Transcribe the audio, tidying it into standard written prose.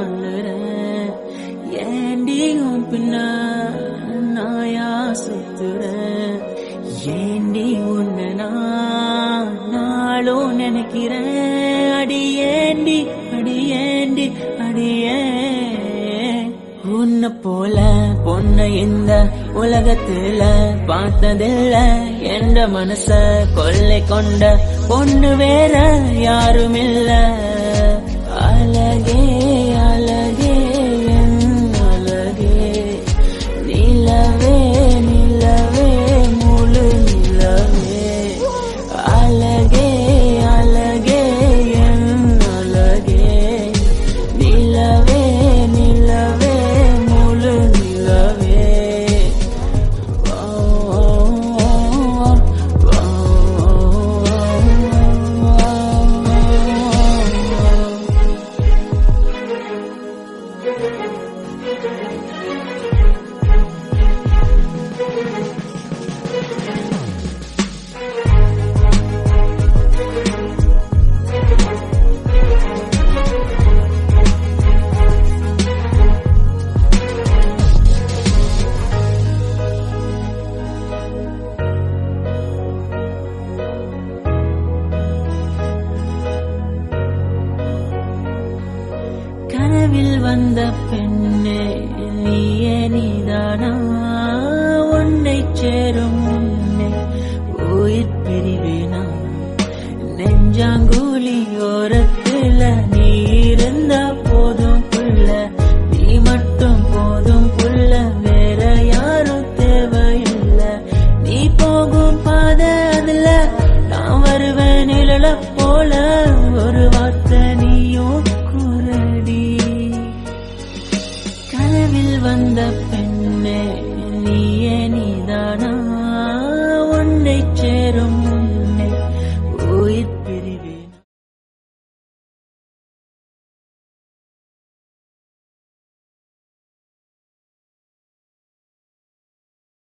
அழுறேன் ஏண்டி உன் பின்ன நாயா சுத்துறேன் ஏண்டி உன்னை நான் நாளும் நினைக்கிறேன் அடியேண்டி அடியேண்டி அடியே உன்னை போல பொண்ணு இந்த உலகத்துல பார்த்ததில்ல என்ற மனச கொள்ளை கொண்ட பொண்ணு வேற யாரும் இல்ல அழகே அழகே என் அழகே நிலவே நிலவே முழு நிலவே அழகே அழகே என் அழகே நிலவே நிலவே முழு நிலவே கனவில் வந்த பெண்ணே நீயே நீதானா உன்னை சேரும் முன்னே உயிர் பிரிவேனா நெஞ்சாங்குழி ஓரத்துல நீ இருந்தா போதும் புள்ள நீ மட்டும் போதும் புள்ள வேற யாரும் தேவையில்லை நீ போகும் பாதை அதுல நான் வருவேன் நிழல போல ஒரு வார்த்தை நீயும் கூறடி கனவில் வந்த பெண்ணே